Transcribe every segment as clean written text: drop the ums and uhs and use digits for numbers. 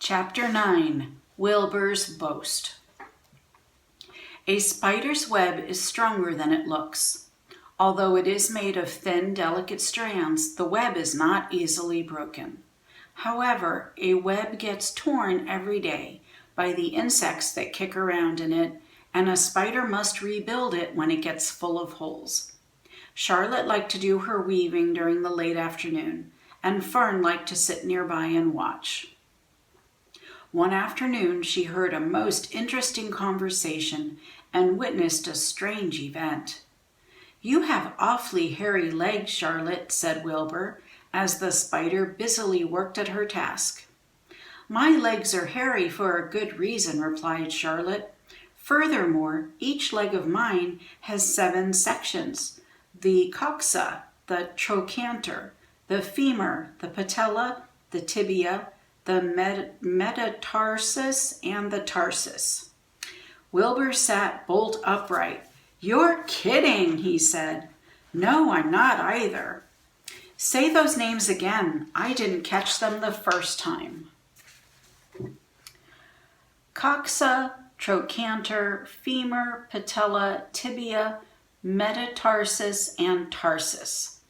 Chapter 9. Wilbur's Boast. A spider's web is stronger than it looks. Although it is made of thin, delicate strands, the web is not easily broken. However, a web gets torn every day by the insects that kick around in it, and a spider must rebuild it when it gets full of holes. Charlotte liked to do her weaving during the late afternoon, and Fern liked to sit nearby and watch. One afternoon, she heard a most interesting conversation and witnessed a strange event. "You have awfully hairy legs, Charlotte," said Wilbur, as the spider busily worked at her task. "My legs are hairy for a good reason," replied Charlotte. "Furthermore, each leg of mine has 7 sections: the coxa, the trochanter, the femur, the patella, the tibia, the metatarsus, and the tarsus." Wilbur sat bolt upright. "You're kidding," he said. "No, I'm not either." "Say those names again. I didn't catch them the first time." Coxa, trochanter, femur, patella, tibia, metatarsus, and tarsus.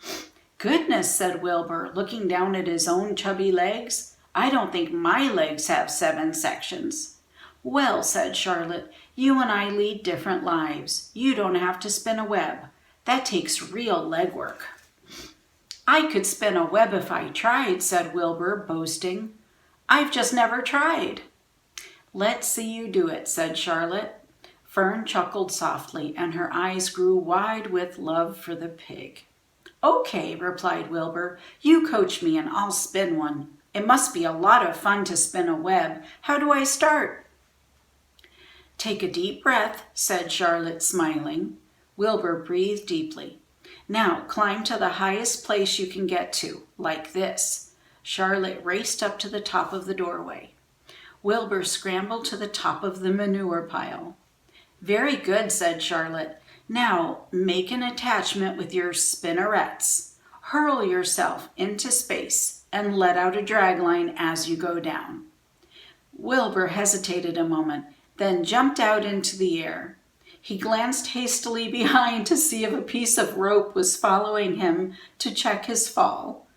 "Goodness," said Wilbur, looking down at his own chubby legs. "I don't think my legs have 7 sections." "Well," said Charlotte, "you and I lead different lives. You don't have to spin a web. That takes real legwork." "I could spin a web if I tried," said Wilbur, boasting. "I've just never tried." "Let's see you do it," said Charlotte. Fern chuckled softly, and her eyes grew wide with love for the pig. "Okay," replied Wilbur. "You coach me and I'll spin one. It must be a lot of fun to spin a web. How do I start?" "Take a deep breath," said Charlotte, smiling. Wilbur breathed deeply. "Now climb to the highest place you can get to, like this." Charlotte raced up to the top of the doorway. Wilbur scrambled to the top of the manure pile. "Very good," said Charlotte. "Now make an attachment with your spinnerets. Hurl yourself into space and let out a drag line as you go down." Wilbur hesitated a moment, then jumped out into the air. He glanced hastily behind to see if a piece of rope was following him to check his fall.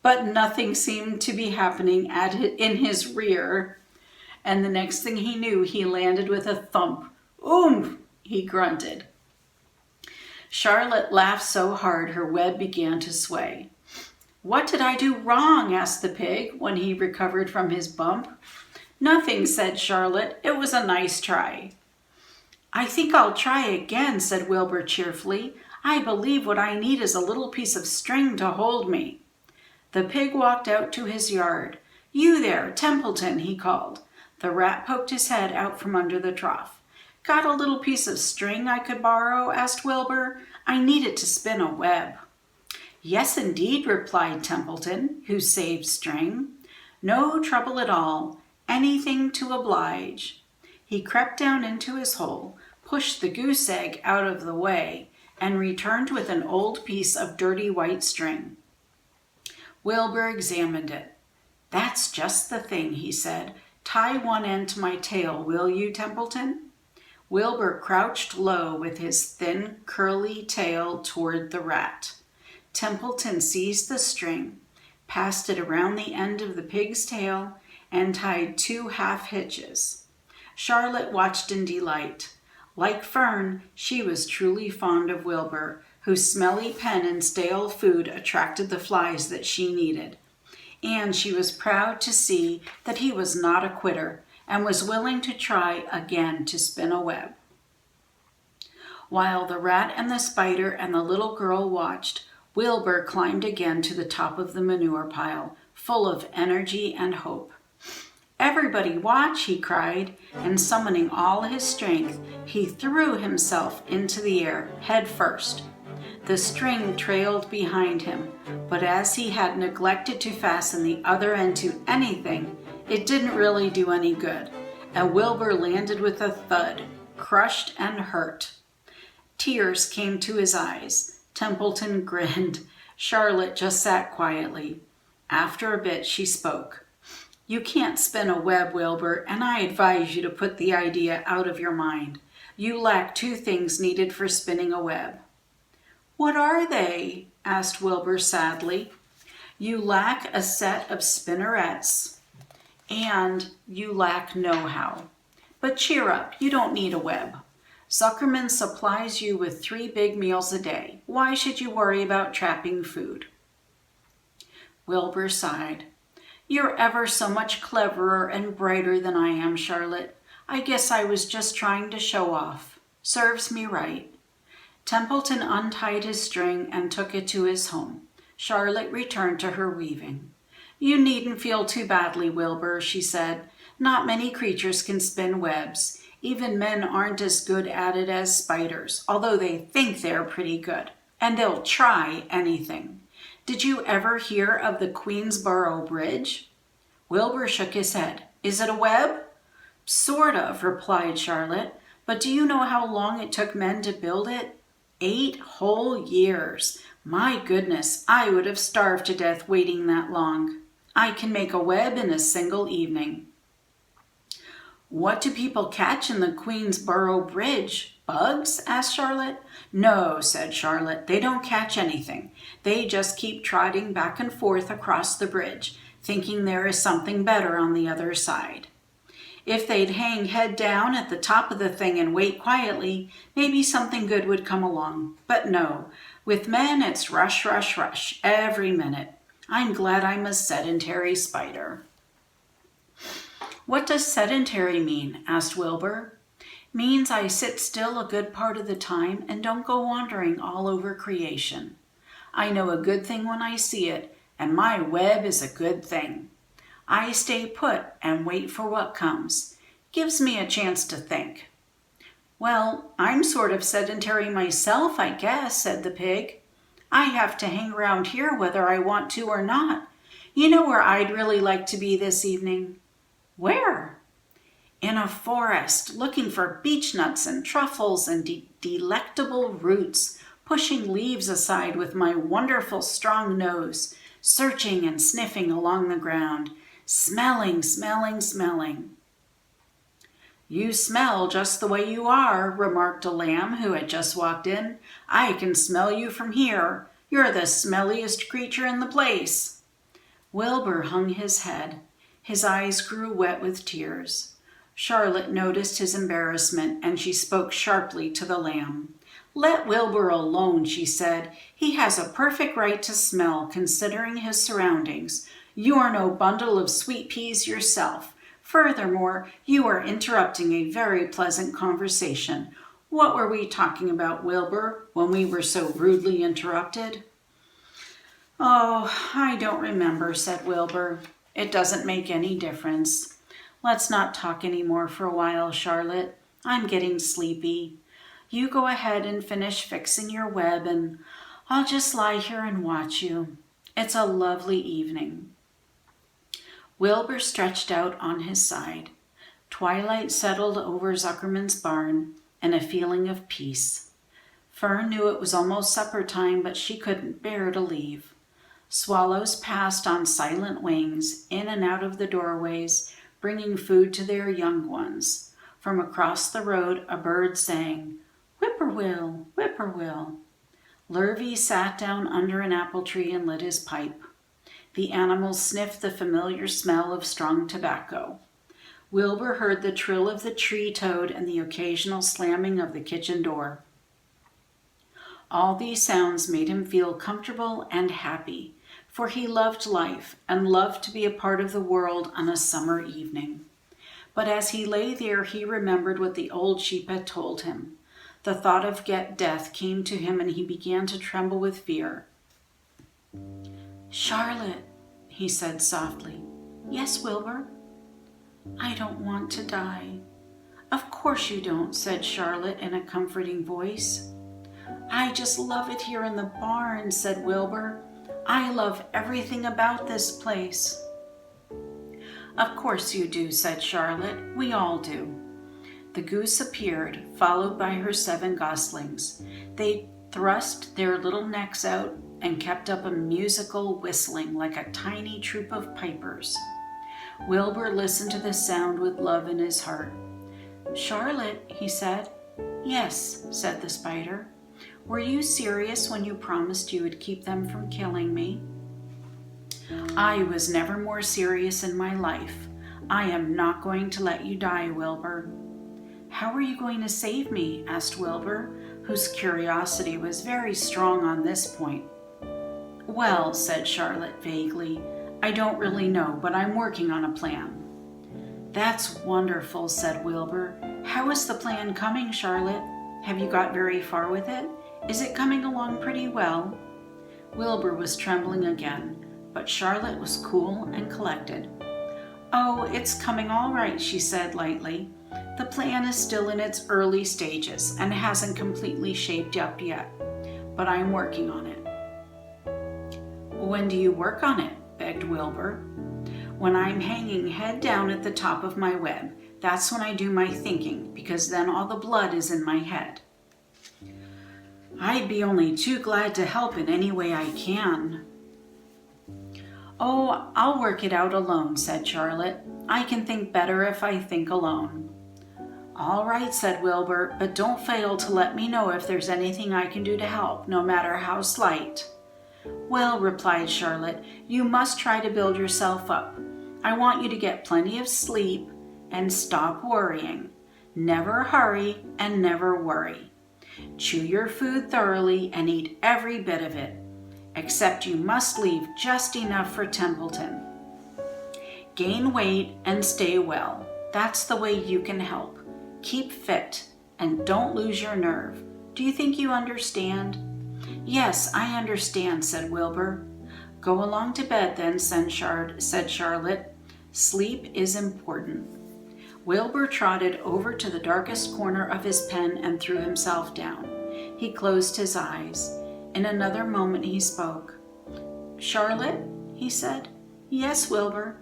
But nothing seemed to be happening in his rear, and the next thing he knew, he landed with a thump. "Oomph!" he grunted. Charlotte laughed so hard her web began to sway. "What did I do wrong?" asked the pig when he recovered from his bump. "Nothing," said Charlotte. "It was a nice try." "I think I'll try again," said Wilbur cheerfully. "I believe what I need is a little piece of string to hold me." The pig walked out to his yard. "You there, Templeton," he called. The rat poked his head out from under the trough. "Got a little piece of string I could borrow?" asked Wilbur. "I need it to spin a web." "Yes, indeed," replied Templeton, who saved string. "No trouble at all. Anything to oblige." He crept down into his hole, pushed the goose egg out of the way, and returned with an old piece of dirty white string. Wilbur examined it. "That's just the thing," he said. "Tie one end to my tail, will you, Templeton?" Wilbur crouched low with his thin, curly tail toward the rat. Templeton seized the string, passed it around the end of the pig's tail, and tied 2 half hitches. Charlotte watched in delight. Like Fern, she was truly fond of Wilbur, whose smelly pen and stale food attracted the flies that she needed. And she was proud to see that he was not a quitter and was willing to try again to spin a web. While the rat and the spider and the little girl watched, Wilbur climbed again to the top of the manure pile, full of energy and hope. "Everybody watch," he cried, and summoning all his strength, he threw himself into the air, head first. The string trailed behind him, but as he had neglected to fasten the other end to anything, it didn't really do any good, and Wilbur landed with a thud, crushed and hurt. Tears came to his eyes. Templeton grinned. Charlotte just sat quietly. After a bit, she spoke. You can't spin a web, Wilbur, and I advise you to put the idea out of your mind. You lack two things needed for spinning a web. What are they? Asked Wilbur sadly. You lack a set of spinnerets, and you lack know-how. But cheer up, you don't need a web. Zuckerman supplies you with 3 big meals a day. Why should you worry about trapping food? Wilbur sighed. You're ever so much cleverer and brighter than I am, Charlotte. I guess I was just trying to show off. Serves me right. Templeton untied his string and took it to his home. Charlotte returned to her weaving. You needn't feel too badly, Wilbur, she said. Not many creatures can spin webs. Even men aren't as good at it as spiders, although they think they're pretty good. And they'll try anything. Did you ever hear of the Queensboro Bridge? Wilbur shook his head. Is it a web? Sort of, replied Charlotte. But do you know how long it took men to build it? 8 whole years. My goodness, I would have starved to death waiting that long. I can make a web in a single evening. What do people catch in the Queensboro Bridge? Bugs? Asked Charlotte. No, said Charlotte. They don't catch anything. They just keep trotting back and forth across the bridge, thinking there is something better on the other side. If they'd hang head down at the top of the thing and wait quietly, maybe something good would come along. But no, with men it's rush, rush, rush, every minute. I'm glad I'm a sedentary spider. What does sedentary mean? Asked Wilbur. Means I sit still a good part of the time and don't go wandering all over creation. I know a good thing when I see it, and my web is a good thing. I stay put and wait for what comes. Gives me a chance to think. Well, I'm sort of sedentary myself, I guess, said the pig. I have to hang around here whether I want to or not. You know where I'd really like to be this evening? Where? In a forest, looking for beech nuts and truffles and delectable roots, pushing leaves aside with my wonderful strong nose, searching and sniffing along the ground, smelling, smelling, smelling. You smell just the way you are, remarked a lamb who had just walked in. I can smell you from here. You're the smelliest creature in the place. Wilbur hung his head. His eyes grew wet with tears. Charlotte noticed his embarrassment, and she spoke sharply to the lamb. Let Wilbur alone, she said. He has a perfect right to smell, considering his surroundings. You are no bundle of sweet peas yourself. Furthermore, you are interrupting a very pleasant conversation. What were we talking about, Wilbur, when we were so rudely interrupted? Oh, I don't remember, said Wilbur. It doesn't make any difference. Let's not talk any more for a while, Charlotte. I'm getting sleepy. You go ahead and finish fixing your web, and I'll just lie here and watch you. It's a lovely evening. Wilbur stretched out on his side. Twilight settled over Zuckerman's barn, and a feeling of peace. Fern knew it was almost supper time, but she couldn't bear to leave. Swallows passed on silent wings, in and out of the doorways, bringing food to their young ones. From across the road, a bird sang, "Whippoorwill, whippoorwill." Lurvy sat down under an apple tree and lit his pipe. The animals sniffed the familiar smell of strong tobacco. Wilbur heard the trill of the tree toad and the occasional slamming of the kitchen door. All these sounds made him feel comfortable and happy, for he loved life and loved to be a part of the world on a summer evening. But as he lay there, he remembered what the old sheep had told him. The thought of death came to him, and he began to tremble with fear. "Charlotte," he said softly. "Yes, Wilbur?" "I don't want to die." "Of course you don't," said Charlotte in a comforting voice. "I just love it here in the barn," said Wilbur. "I love everything about this place." "Of course you do," said Charlotte. "We all do." The goose appeared, followed by her 7 goslings. They thrust their little necks out and kept up a musical whistling like a tiny troop of pipers. Wilbur listened to the sound with love in his heart. "Charlotte," he said. "Yes," said the spider. "Were you serious when you promised you would keep them from killing me?" "I was never more serious in my life. I am not going to let you die, Wilbur." "How are you going to save me?" asked Wilbur, whose curiosity was very strong on this point. "Well," said Charlotte vaguely, "I don't really know, but I'm working on a plan." "That's wonderful," said Wilbur. "How is the plan coming, Charlotte? Have you got very far with it? Is it coming along pretty well?" Wilbur was trembling again, but Charlotte was cool and collected. "Oh, it's coming all right," she said lightly. "The plan is still in its early stages and hasn't completely shaped up yet, but I'm working on it." "When do you work on it?" begged Wilbur. "When I'm hanging head down at the top of my web. That's when I do my thinking, because then all the blood is in my head." "I'd be only too glad to help in any way I can." "Oh, I'll work it out alone," said Charlotte. "I can think better if I think alone." "All right," said Wilbur, "but don't fail to let me know if there's anything I can do to help, no matter how slight." "Well," replied Charlotte, "you must try to build yourself up. I want you to get plenty of sleep and stop worrying. Never hurry and never worry. Chew your food thoroughly and eat every bit of it, except you must leave just enough for Templeton. Gain weight and stay well. That's the way you can help. Keep fit and don't lose your nerve. Do you think you understand?" "Yes, I understand," said Wilbur. "Go along to bed then," said Charlotte. "Sleep is important." Wilbur trotted over to the darkest corner of his pen and threw himself down. He closed his eyes. In another moment he spoke. "Charlotte," he said. "Yes, Wilbur."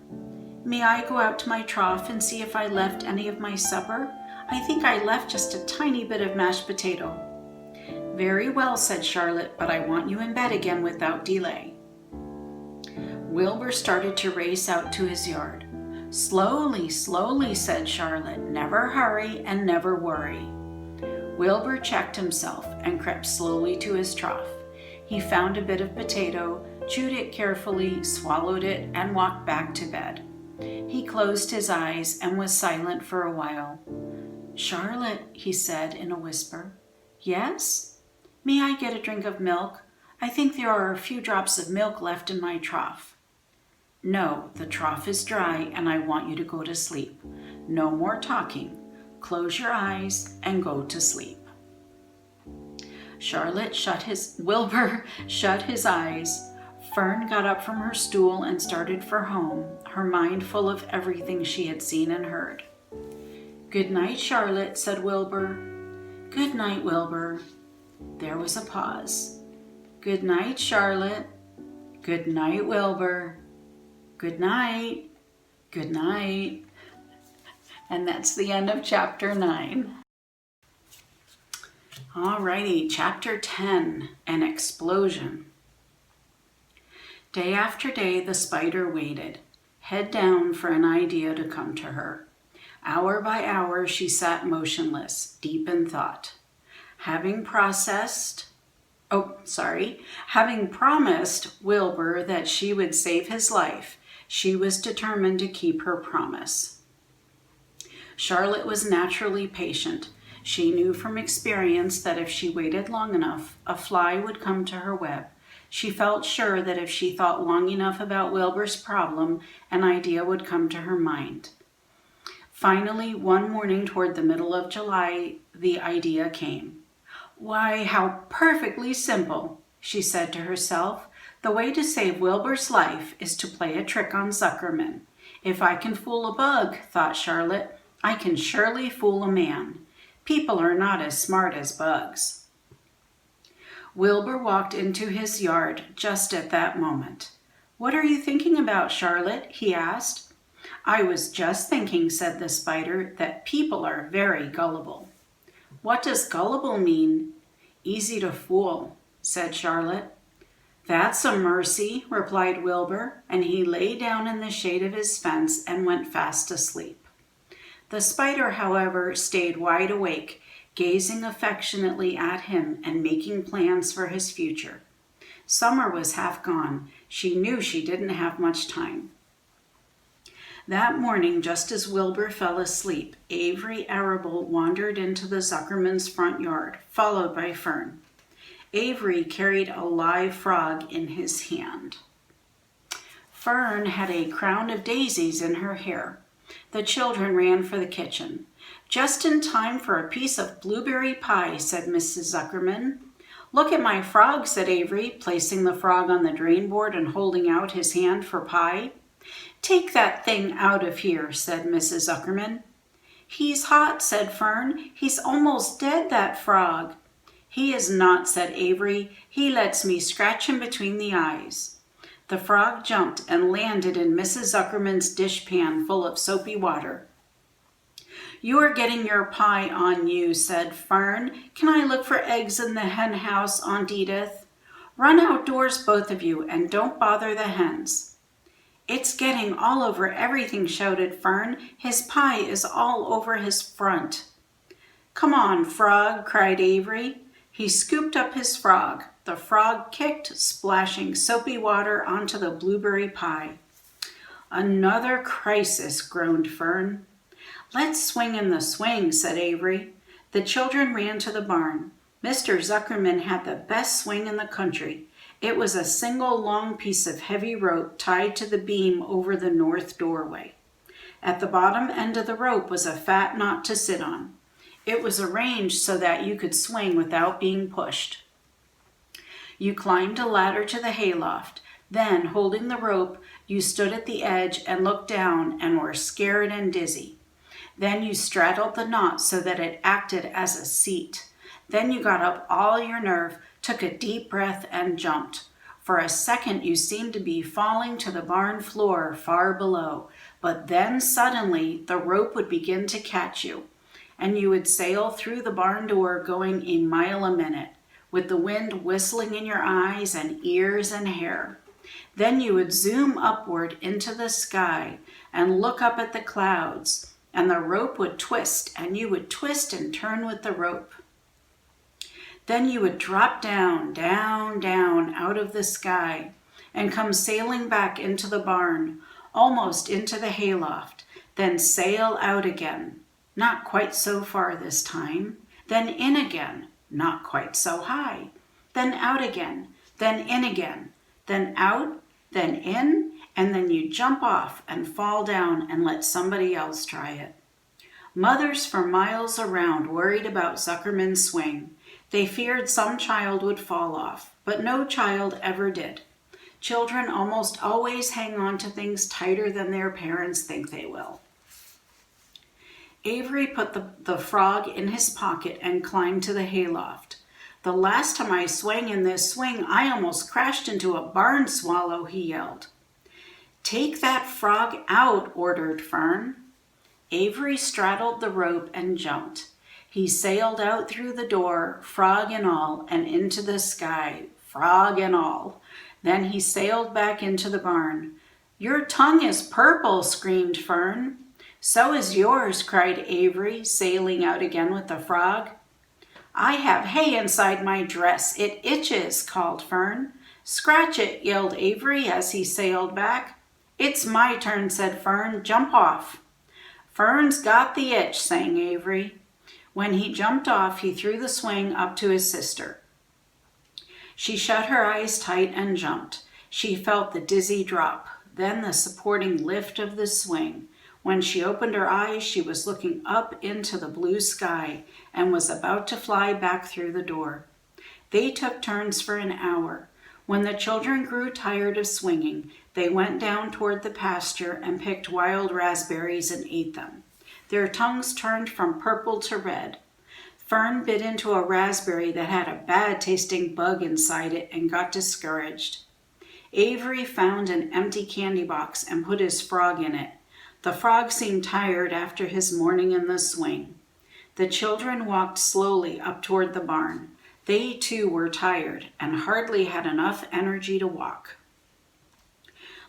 "May I go out to my trough and see if I left any of my supper? I think I left just a tiny bit of mashed potato." "Very well," said Charlotte, "but I want you in bed again without delay." Wilbur started to race out to his yard. "Slowly, slowly," said Charlotte. "Never hurry and never worry." Wilbur checked himself and crept slowly to his trough. He found a bit of potato, chewed it carefully, swallowed it, and walked back to bed. He closed his eyes and was silent for a while. "Charlotte," he said in a whisper. "Yes?" "May I get a drink of milk? I think there are a few drops of milk left in my trough." "No, the trough is dry and I want you to go to sleep. No more talking. Close your eyes and go to sleep." Wilbur shut his eyes. Fern got up from her stool and started for home, her mind full of everything she had seen and heard. "Good night, Charlotte," said Wilbur. "Good night, Wilbur." There was a pause. "Good night, Charlotte." "Good night, Wilbur." "Good night." "Good night." And that's the end of chapter 9. Alrighty, chapter 10, An Explosion. Day after day, the spider waited, head down, for an idea to come to her. Hour by hour, she sat motionless, deep in thought. Having promised Wilbur that she would save his life, she was determined to keep her promise. Charlotte was naturally patient. She knew from experience that if she waited long enough, a fly would come to her web. She felt sure that if she thought long enough about Wilbur's problem, an idea would come to her mind. Finally, one morning toward the middle of July, the idea came. "Why, how perfectly simple," she said to herself. "The way to save Wilbur's life is to play a trick on Zuckerman. If I can fool a bug," thought Charlotte, "I can surely fool a man. People are not as smart as bugs." Wilbur walked into his yard just at that moment. "What are you thinking about, Charlotte?" he asked. "I was just thinking," said the spider, "that people are very gullible." "What does gullible mean?" "Easy to fool," said Charlotte. "That's a mercy," replied Wilbur, and he lay down in the shade of his fence and went fast asleep. The spider, however, stayed wide awake, gazing affectionately at him and making plans for his future. Summer was half gone. She knew she didn't have much time. That morning, just as Wilbur fell asleep, Avery Arable wandered into the Zuckerman's front yard, followed by Fern. Avery carried a live frog in his hand. Fern had a crown of daisies in her hair. The children ran for the kitchen. "Just in time for a piece of blueberry pie," said Mrs. Zuckerman. "Look at my frog," said Avery, placing the frog on the drain board and holding out his hand for pie. "Take that thing out of here," said Mrs. Zuckerman. "He's hot," said Fern. "He's almost dead, that frog." "He is not," said Avery. "He lets me scratch him between the eyes." The frog jumped and landed in Mrs. Zuckerman's dishpan full of soapy water. "You are getting your pie on you," said Fern. "Can I look for eggs in the hen house, Aunt Edith?" "Run outdoors, both of you, and don't bother the hens." "It's getting all over everything," shouted Fern. "His pie is all over his front." "Come on, frog," cried Avery. He scooped up his frog. The frog kicked, splashing soapy water onto the blueberry pie. "Another crisis," groaned Fern. "Let's swing in the swing," said Avery. The children ran to the barn. Mr. Zuckerman had the best swing in the country. It was a single long piece of heavy rope tied to the beam over the north doorway. At the bottom end of the rope was a fat knot to sit on. It was arranged so that you could swing without being pushed. You climbed a ladder to the hayloft. Then, holding the rope, you stood at the edge and looked down and were scared and dizzy. Then you straddled the knot so that it acted as a seat. Then you got up all your nerve, took a deep breath, and jumped. For a second you seemed to be falling to the barn floor far below, but then suddenly the rope would begin to catch you, and you would sail through the barn door going a mile a minute, with the wind whistling in your eyes and ears and hair. Then you would zoom upward into the sky and look up at the clouds, and the rope would twist, and you would twist and turn with the rope. Then you would drop down, down, down out of the sky and come sailing back into the barn, almost into the hayloft, then sail out again, not quite so far this time, then in again, not quite so high, then out again, then in again, then out, then in, and then you jump off and fall down and let somebody else try it. Mothers for miles around worried about Zuckerman's swing. They feared some child would fall off, but no child ever did. Children almost always hang on to things tighter than their parents think they will. Avery put the frog in his pocket and climbed to the hayloft. "The last time I swang in this swing, I almost crashed into a barn swallow," he yelled. "Take that frog out," ordered Fern. Avery straddled the rope and jumped. He sailed out through the door, frog and all, and into the sky, frog and all. Then he sailed back into the barn. "Your tongue is purple," screamed Fern. "So is yours," cried Avery, sailing out again with the frog. "I have hay inside my dress. It itches," called Fern. "Scratch it," yelled Avery as he sailed back. "It's my turn," said Fern. "Jump off." "Fern's got the itch," sang Avery. When he jumped off, he threw the swing up to his sister. She shut her eyes tight and jumped. She felt the dizzy drop, then the supporting lift of the swing. When she opened her eyes, she was looking up into the blue sky and was about to fly back through the door. They took turns for an hour. When the children grew tired of swinging, they went down toward the pasture and picked wild raspberries and ate them. Their tongues turned from purple to red. Fern bit into a raspberry that had a bad-tasting bug inside it and got discouraged. Avery found an empty candy box and put his frog in it. The frog seemed tired after his morning in the swing. The children walked slowly up toward the barn. They too were tired and hardly had enough energy to walk.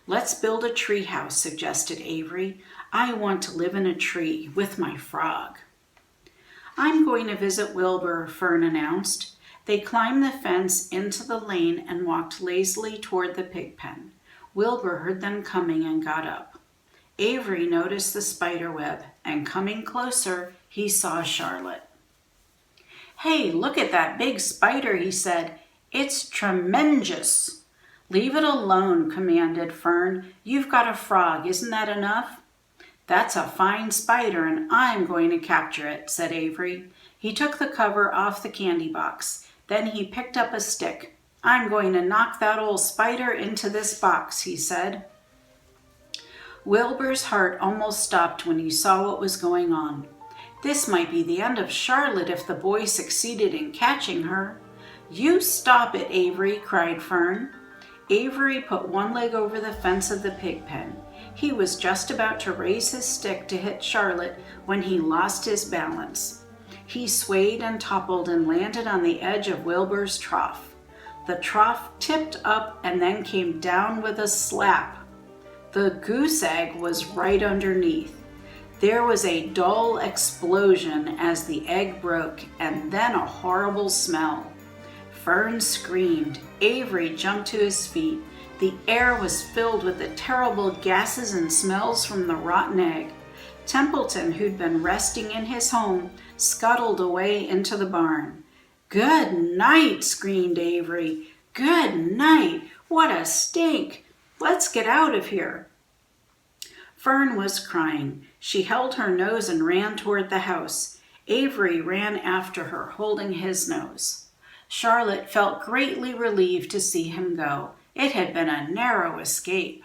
"Let's build a tree house," suggested Avery. "I want to live in a tree with my frog." "I'm going to visit Wilbur," Fern announced. They climbed the fence into the lane and walked lazily toward the pig pen. Wilbur heard them coming and got up. Avery noticed the spider web, and coming closer, he saw Charlotte. "Hey, look at that big spider," he said. "It's tremendous." "Leave it alone," commanded Fern. "You've got a frog, isn't that enough?" "That's a fine spider, and I'm going to capture it," said Avery. He took the cover off the candy box. Then he picked up a stick. "I'm going to knock that old spider into this box," he said. Wilbur's heart almost stopped when he saw what was going on. This might be the end of Charlotte if the boy succeeded in catching her. "You stop it, Avery," cried Fern. Avery put one leg over the fence of the pig pen. He was just about to raise his stick to hit Charlotte when he lost his balance. He swayed and toppled and landed on the edge of Wilbur's trough. The trough tipped up and then came down with a slap. The goose egg was right underneath. There was a dull explosion as the egg broke, and then a horrible smell. Fern screamed. Avery jumped to his feet. The air was filled with the terrible gases and smells from the rotten egg. Templeton, who'd been resting in his home, scuttled away into the barn. "Good night," screamed Avery. "Good night. What a stink. Let's get out of here." Fern was crying. She held her nose and ran toward the house. Avery ran after her, holding his nose. Charlotte felt greatly relieved to see him go. It had been a narrow escape.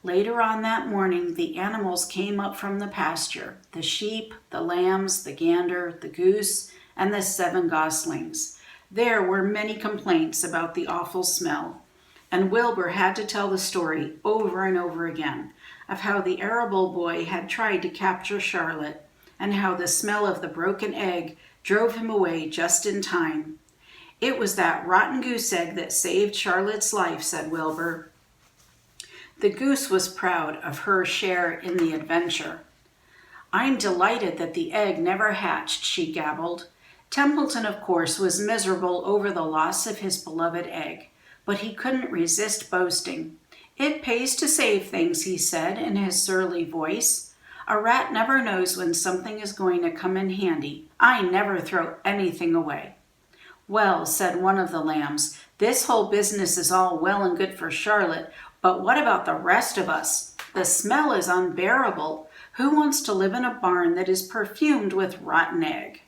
Later on that morning, the animals came up from the pasture, the sheep, the lambs, the gander, the goose, and the 7 goslings. There were many complaints about the awful smell, and Wilbur had to tell the story over and over again of how the arable boy had tried to capture Charlotte, and how the smell of the broken egg drove him away just in time. "It was that rotten goose egg that saved Charlotte's life," said Wilbur. The goose was proud of her share in the adventure. "I'm delighted that the egg never hatched," she gabbled. Templeton, of course, was miserable over the loss of his beloved egg, but he couldn't resist boasting. "It pays to save things," he said in his surly voice. "A rat never knows when something is going to come in handy. I never throw anything away." "Well," said one of the lambs, "this whole business is all well and good for Charlotte, but what about the rest of us? The smell is unbearable. Who wants to live in a barn that is perfumed with rotten egg?"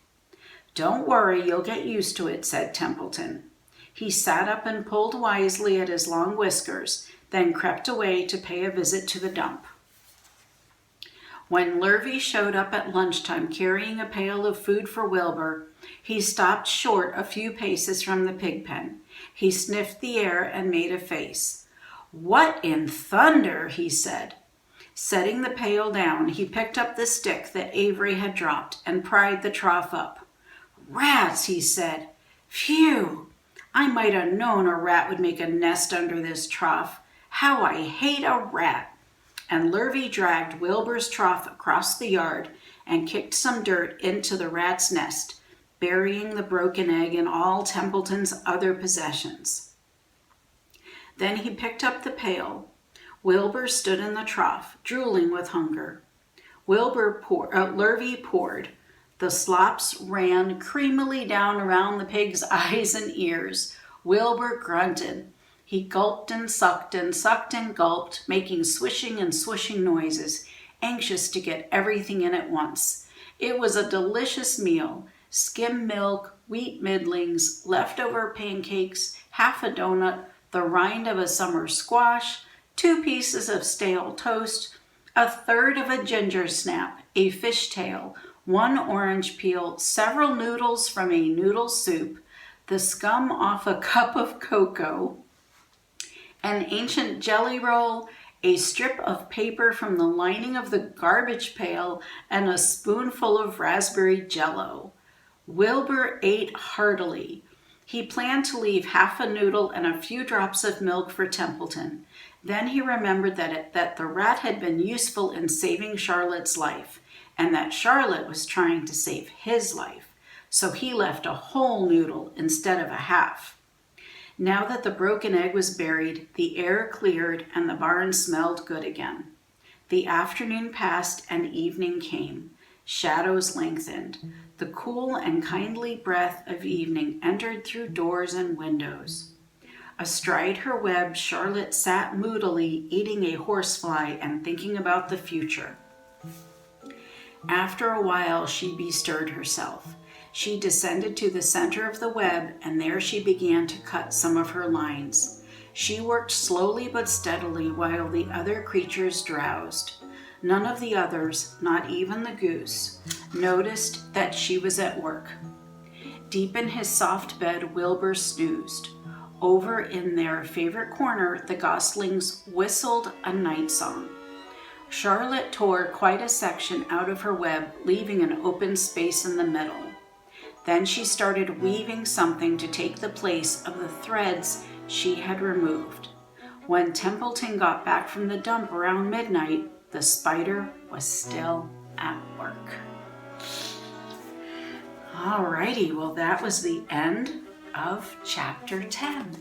"Don't worry, you'll get used to it," said Templeton. He sat up and pulled wisely at his long whiskers, then crept away to pay a visit to the dump. When Lurvy showed up at lunchtime carrying a pail of food for Wilbur, he stopped short a few paces from the pig pen. He sniffed the air and made a face. "What in thunder?" he said. Setting the pail down, he picked up the stick that Avery had dropped and pried the trough up. "Rats," he said. "Phew! I might have known a rat would make a nest under this trough. How I hate a rat!" And Lurvy dragged Wilbur's trough across the yard and kicked some dirt into the rat's nest, burying the broken egg and all Templeton's other possessions. Then he picked up the pail. Wilbur stood in the trough, drooling with hunger. Lurvy poured. The slops ran creamily down around the pig's eyes and ears. Wilbur grunted. He gulped and sucked and sucked and gulped, making swishing and swooshing noises, anxious to get everything in at once. It was a delicious meal. Skim milk, wheat middlings, leftover pancakes, half a donut, the rind of a summer squash, 2 pieces of stale toast, a third of a ginger snap, a fishtail, 1 orange peel, several noodles from a noodle soup, the scum off a cup of cocoa, an ancient jelly roll, a strip of paper from the lining of the garbage pail, and a spoonful of raspberry jello. Wilbur ate heartily. He planned to leave half a noodle and a few drops of milk for Templeton. Then he remembered that the rat had been useful in saving Charlotte's life, and that Charlotte was trying to save his life. So he left a whole noodle instead of a half. Now that the broken egg was buried, the air cleared and the barn smelled good again. The afternoon passed and evening came. Shadows lengthened. The cool and kindly breath of evening entered through doors and windows. Astride her web, Charlotte sat moodily eating a horsefly and thinking about the future. After a while, she bestirred herself. She descended to the center of the web, and there she began to cut some of her lines. She worked slowly but steadily while the other creatures drowsed. None of the others, not even the goose, noticed that she was at work. Deep in his soft bed, Wilbur snoozed. Over in their favorite corner, the goslings whistled a night song. Charlotte tore quite a section out of her web, leaving an open space in the middle. Then she started weaving something to take the place of the threads she had removed. When Templeton got back from the dump around midnight, the spider was still at work. Alrighty, well, that was the end of chapter 10.